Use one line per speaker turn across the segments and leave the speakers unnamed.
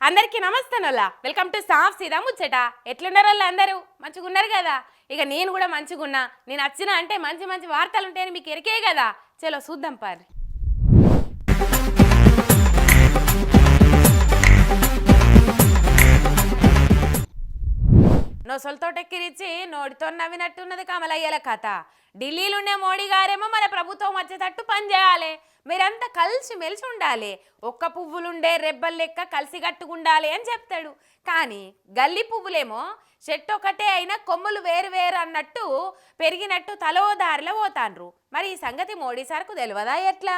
అందరికీ నమస్తేనోలా welcome to సాఫ్ సీదా ముచ్చట. ఎట్లున్నారు వాళ్ళు అందరూ? మంచిగున్నారు కదా? ఇక నేను కూడా మంచిగున్నా. నేను వచ్చిన అంటే మంచి మంచి వార్తలు ఉంటాయని మీకు ఎరికే కదా. చలో చూద్దాం పారి. నొసలతో టెక్కిరిచ్చి నోటితో నవ్వినట్టున్నది కమలయ్యల కథ. ఢిల్లీలోనే మోడీ గారేమో మన ప్రభుత్వం వచ్చేటట్టు పనిచేయాలి, మీరంతా కలిసి మెలిసి ఉండాలి, ఒక్క పువ్వులుండే రెబ్బలు లెక్క కలిసి కట్టుకుండాలి అని చెప్తాడు. కానీ గల్లీ పువ్వులేమో చెట్టు ఒకటే అయినా కొమ్ములు వేరు వేరు అన్నట్టు పెరిగినట్టు తలో దారిలో పోతాండ్రు. మరి ఈ సంగతి మోడీ సార్కు తెలియదా ఎట్లా?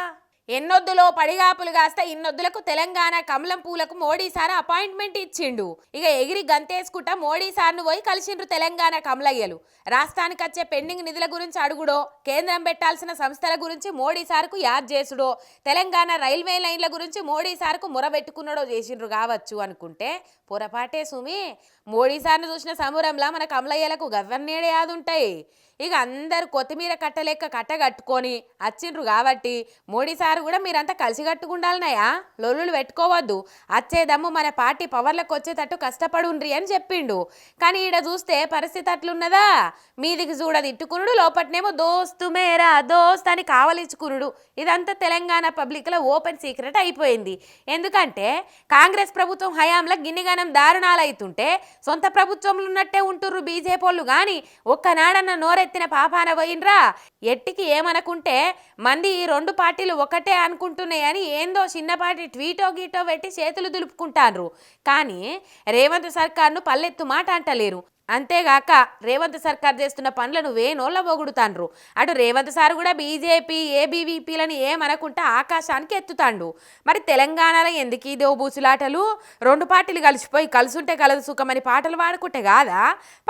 ఎన్నొద్దులో పడిగాపులు కాస్త ఇన్నొద్దులకు తెలంగాణ కమలం పూలకు మోడీ సార్ అపాయింట్మెంట్ ఇచ్చిండు. ఇక ఎగిరి గంతేసుకుంటా మోడీ సార్ను పోయి కలిసిండ్రు తెలంగాణ కమలయ్యలు. రాష్ట్రానికి వచ్చే పెండింగ్ నిధుల గురించి అడుగుడో, కేంద్రం పెట్టాల్సిన సంస్థల గురించి మోడీ సార్కు యాద్ చేసుడో, తెలంగాణ రైల్వే లైన్ల గురించి మోడీ సార్కు మొరబెట్టుకున్నాడో చేసిండ్రు కావచ్చు అనుకుంటే పొరపాటే సుమి. మోడీ సార్ను చూసిన సమూరంలా మన కమలయ్యలకు గవర్నేడే యాదుంటాయి. ఇక అందరు కొత్తిమీర కట్టలేక కట్టగట్టుకొని వచ్చిండ్రు కాబట్టి మోడీ సార్ కూడా మీరంతా కలిసి కట్టుకుండాలన్నాయా, లొల్లులు పెట్టుకోవద్దు, వచ్చేదమ్ము మన పార్టీ పవర్లకు వచ్చేటట్టు కష్టపడుండ్రి అని చెప్పిండు. కానీ ఈడ చూస్తే పరిస్థితి అట్లున్నదా? మీదికి చూడది ఇట్టుకునుడు, లోపట్నేమో దోస్తు మేరా దోస్త్ అని కావలించుకునుడు. ఇదంతా తెలంగాణ పబ్లిక్లో ఓపెన్ సీక్రెట్ అయిపోయింది. ఎందుకంటే కాంగ్రెస్ ప్రభుత్వం హయాంలో గిన్నిగానం దారుణాలు అవుతుంటే సొంత ప్రభుత్వంలో ఉన్నట్టే ఉంటుర్రు బీజేపీ వాళ్ళు. కానీ ఒక్కనాడన్న నోరెత్తిన పాపాన పోయినరా? ఎట్టికి ఏమనుకుంటే మంది ఈ రెండు పార్టీలు ఒకటే అనుకుంటున్నాయని ఏందో చిన్నపాటి ట్వీటో గీటో పెట్టి చేతులు దులుపుకుంటారు. కానీ రేవంత్ సర్కార్ను పల్లెత్తు మాట అంటలేరు. అంతేగాక రేవంత్ సర్కార్ చేస్తున్న పనులను వేనోళ్ళ పొగుడుతాండ్రు. అటు రేవంత్ సార్ కూడా బీజేపీ ఏబీవీపీలని ఏమనకుంటా ఆకాశానికి ఎత్తుతాండు. మరి తెలంగాణలో ఎందుకు ఈ దేవబూసులాటలు? రెండు పార్టీలు కలిసిపోయి కలుసుంటే కలదు సుఖమని పాటలు పాడుకుంటే కాదా?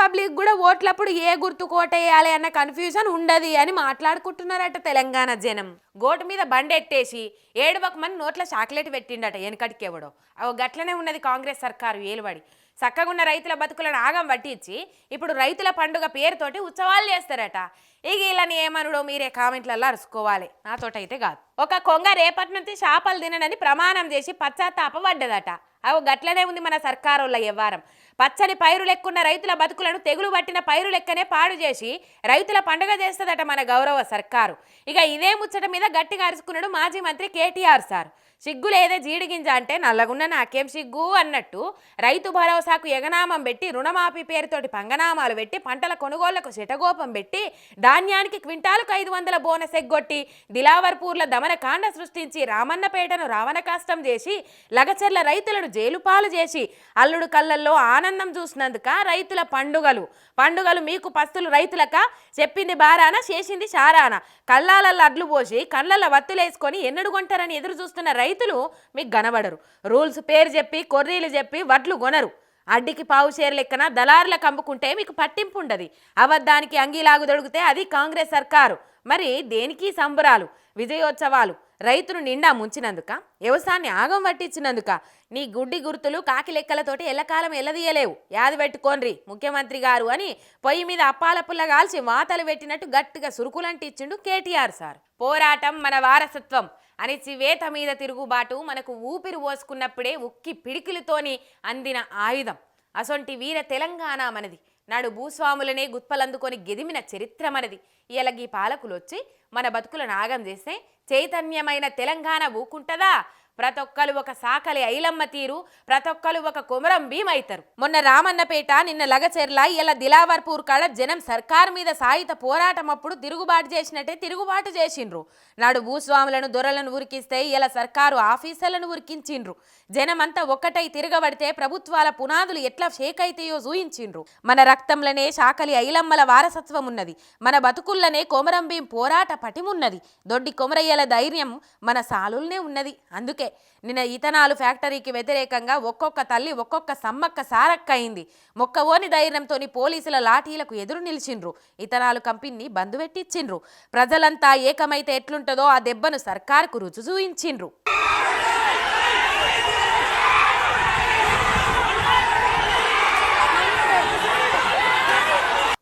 పబ్లిక్ కూడా ఓట్లప్పుడు ఏ గుర్తు కోటేయాలి అన్న కన్ఫ్యూజన్ ఉండదు అని మాట్లాడుకుంటున్నారట తెలంగాణ జనం. గోటు మీద బండెట్టేసి 7 మంది నోట్ల చాక్లెట్ పెట్టిండట వెనకటికెవడో. అవి గట్లనే ఉన్నది కాంగ్రెస్ సర్కారు ఏలుబడి. చక్కగున్న రైతుల బతుకులను ఆగం పట్టించి ఇప్పుడు రైతుల పండుగ పేరుతోటి ఉత్సవాలు చేస్తారట. ఇక వీళ్ళని ఏమనుడో మీరే కామెంట్లలో అరుచుకోవాలి, నాతోటైతే కాదు. ఒక కొంగ రేపటి నుంచి చేపలు తిననని ప్రమాణం చేసి పశ్చాత్తాపడ్డదట. అవి గట్లనే ఉంది మన సర్కారోళ్ళ వ్యవహారం. పచ్చని పైరు లెక్కున్న రైతుల బతుకులను తెగులు పట్టిన పైరు లెక్కనే పాడు చేసి రైతుల పండుగ చేస్తుందట మన గౌరవ సర్కారు. ఇక ఇదే ముచ్చట మీద గట్టిగా అరుచుకున్నాడు మాజీ మంత్రి కేటీఆర్ సార్. సిగ్గు లేదే జీడిగింజ అంటే నల్లగున్న నాకేం సిగ్గు అన్నట్టు రైతు భరోసాకు ఎగనామం పెట్టి రుణమాఫీ పేరుతోటి పంగనామాలు పెట్టి పంటల కొనుగోళ్లకు శటగోపం పెట్టి ధాన్యానికి క్వింటాలకు 500 బోనస్ ఎగ్గొట్టి దిలావర్పూర్ల దమనకాండ సృష్టించి రామన్నపేటను రావణ కష్టం చేసి లగచెర్ల రైతులను జైలుపాలు చేసి అల్లుడు కళ్ళల్లో ఆనందం చూసినందుక రైతుల పండుగలు మీకు పస్తులు రైతులక చెప్పింది బారాన చేసింది చారాన. కళ్ళాలల్లో అడ్లు పోసి కళ్ళల్లో వత్తులేసుకొని ఎన్నడు కొంటారని ఎదురు చూస్తున్న రైతులు మీకు కనబడరు. రూల్స్ పేరు చెప్పి కొర్రీలు చెప్పి వడ్లు కొనరు. అడ్డికి పావు షేర్ లెక్కన దళారులకు అమ్ముకుంటే మీకు పట్టింపు ఉండదు. అబద్ధానికి అంగీలాగు దొడిగితే అది కాంగ్రెస్ సర్కారు. మరి దేనికి సంబరాలు విజయోత్సవాలు? రైతును నిండా ముంచినందుక, వ్యవసాయాన్ని ఆగం పట్టించినందుక? నీ గుడ్డి గుర్తులు కాకి లెక్కలతోటి ఎల్లకాలం ఎల్లదీయలేవు, యాది పెట్టుకోన్రి ముఖ్యమంత్రి గారు అని పొయ్యి మీద అప్పాల పుల్ల కాల్చి వాతలు పెట్టినట్టు గట్టిగా సురుకులంటిచ్చిండు కేటీఆర్ సార్. పోరాటం మన వారసత్వం అని చివేత మీద తిరుగుబాటు మనకు ఊపిరి పోసుకున్నప్పుడే ఉక్కి పిడికిలితోని అందిన ఆయుధం. అసొంటి వీర తెలంగాణ మనది. నాడు భూస్వాములనే గుత్పలందుకొని గెదిమిన చరిత్ర మనది. ఇలాగ ఈ పాలకులు వచ్చి మన బతుకులను ఆగం చేస్తే చైతన్యమైన తెలంగాణ ఊకుంటదా? ప్రతి ఒక్కరు ఒక సాకలి ఐలమ్మ తీరు, ప్రతి ఒక్కరు ఒక కొమరం భీమ్ అవుతారు. మొన్న రామన్నపేట, నిన్న లగచెర్ల, ఇలా దిలావర్పూర్ కాడ జనం సర్కారు మీద సాయుధ పోరాటం అప్పుడు తిరుగుబాటు చేసినట్టే తిరుగుబాటు చేసిండ్రు. నాడు భూస్వాములను దొరలను ఉరికిస్తే ఇలా సర్కారు ఆఫీసర్లను ఉరికించిండ్రు. జనమంతా ఒక్కటై తిరగబడితే ప్రభుత్వాల పునాదులు ఎట్లా షేక్ అయితాయో చూయించిండ్రు. మన రక్తంలోనే సాకలి ఐలమ్మల వారసత్వం ఉన్నది. మన బతుకుల్లోనే కొమరం భీం పోరాట పటిమున్నది. దొడ్డి కొమరయ్యల ధైర్యం మన సాలుల్నే ఉన్నది. అందుకే నిన్న ఇథనాలు ఫ్యాక్టరీకి వ్యతిరేకంగా ఒక్కొక్క తల్లి ఒక్కొక్క సమ్మక్క సారక్క అయింది. మొక్కవోని ధైర్యంతో పోలీసుల లాఠీలకు ఎదురు నిలిచిండ్రు. ఇథనాలు కంపెనీని బంద్ పెట్టించిండ్రు. ప్రజలంతా ఏకమైతే ఎట్లుంటుందో ఆ దెబ్బను సర్కారుకు రుచి చూయించిండ్రు.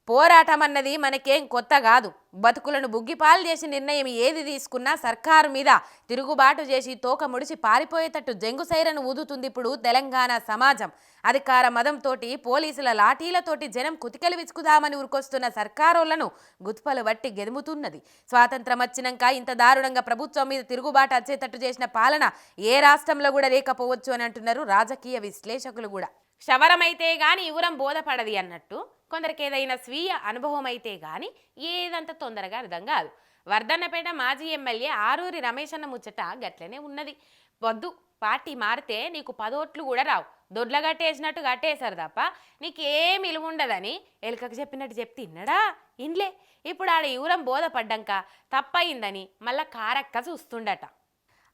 పోరాటం అన్నది మనకేం కొత్త కాదు. బతుకులను బుగ్గిపాలు చేసి నిర్ణయం ఏది తీసుకున్నా సర్కారు మీద తిరుగుబాటు చేసి తోక ముడిచి పారిపోయేటట్టు జంగు సైరను ఊదుతుంది ఇప్పుడు తెలంగాణ సమాజం. అధికార మదంతోటి పోలీసుల లాఠీలతోటి జనం కుతికలు విచ్చుకుదామని ఉరికొస్తున్న సర్కారోళ్లను గుత్పలు బట్టి గెదుముతున్నది. స్వాతంత్రం వచ్చినాక ఇంత దారుణంగా ప్రభుత్వం మీద తిరుగుబాటు వచ్చేటట్టు చేసిన పాలన ఏ రాష్ట్రంలో కూడా లేకపోవచ్చు అని అంటున్నారు రాజకీయ విశ్లేషకులు కూడా. క్షవరమైతే గాని యువరం బోధపడది అన్నట్టు కొందరికి ఏదైనా స్వీయ అనుభవం అయితే గాని ఏదంత తొందరగా అర్థం కాదు. వర్ధన్నపేట మాజీ ఎమ్మెల్యే ఆరూరి రమేష్ అన్న ముచ్చట గట్లనే ఉన్నది. వద్దు, పార్టీ మారితే నీకు 10 ఓట్లు కూడా రావు, దొడ్ల కట్టేసినట్టు కట్టేశారు తప్ప నీకేం విలువ ఉండదని ఎలుకకు చెప్పినట్టు చెప్తే ఇన్నడా ఇన్లే. ఇప్పుడు ఆడ యువరం బోధపడ్డాక తప్పయిందని మళ్ళా కారక్క చూస్తుండట.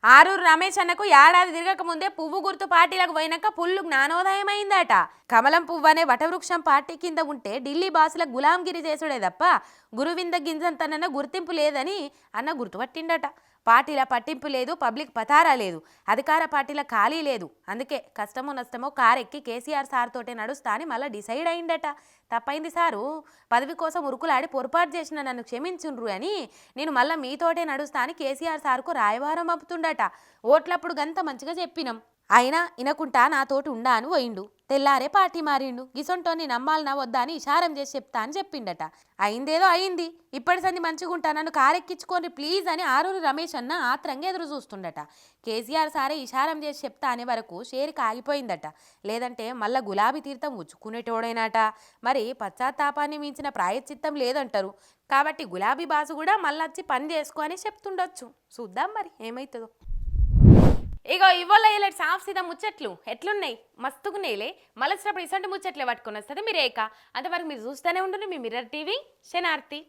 ఆరూరు రమేష్ అన్నకు ఏడాది తిరగక ముందే పువ్వు గుర్తు పార్టీలకు పోయినాక పుల్లు జ్ఞానోదయం అయిందట. కమలం పువ్వు అనే వటవృక్షం పార్టీ కింద ఉంటే ఢిల్లీ బాసులకు గులాంగిరి చేసుడే తప్ప గురువింద గింజంతనన్న గుర్తింపు లేదని అన్న గుర్తుపట్టిండట. పార్టీల పట్టింపు లేదు, పబ్లిక్ పతారా లేదు, అధికార పార్టీల ఖాళీ లేదు. అందుకే కష్టమో నష్టమో కారెక్కి కేసీఆర్ సార్ తోటే నడుస్తా అని మళ్ళీ డిసైడ్ అయిందట. తప్పైంది సారు, పదవి కోసం ఉరుకులాడి పొరపాటు చేసిన నన్ను క్షమించుండ్రు అని నేను మళ్ళీ మీతోటే నడుస్తా అని కేసీఆర్ సార్కు రాయవారం పంపుతుండట. ఓట్లప్పుడు గంత మంచిగా చెప్పినాం, అయినా ఇనకుంటా నాతోటి ఉండా అని పోయిండు. తెల్లారే పార్టీ మారిండు. గిసొంటోని నమ్మాలనా వద్దా అని ఇషారం చేసి చెప్తా అని చెప్పిండట. అయిందేదో అయింది, ఇప్పటి సంది మంచిగుంటా నన్ను కారెక్కించుకోండి ప్లీజ్ అని ఆరూరు రమేష్ అన్న ఆత్రంగా ఎదురు చూస్తుండట. కేసీఆర్ సారే ఇషారం చేసి చెప్తా అనే వరకు షేరికి ఆగిపోయిందట. లేదంటే మళ్ళా గులాబీ తీర్థం ఉచ్చుకునేటోడైనాట. మరి పశ్చాత్తాపాన్ని మించిన ప్రాయశ్చిత్తం లేదంటారు. కాబట్టి గులాబీ బాసు కూడా మళ్ళొచ్చి పని చేసుకో అని చెప్తుండొచ్చు. చూద్దాం మరి ఏమవుతుందో. ఇగో ఇవాళ ఇలా సాఫ్ సీదా ముచ్చట్లు ఎట్లున్నాయి, మస్తుకున్నాయిలే. మళ్ళీ ఇసంటి ముచ్చట్లే పట్టుకొని వస్తుంది మీరేక. అంతవరకు మీరు చూస్తూనే ఉండండి మీ మిర్రర్ టీవీ. శనార్తి.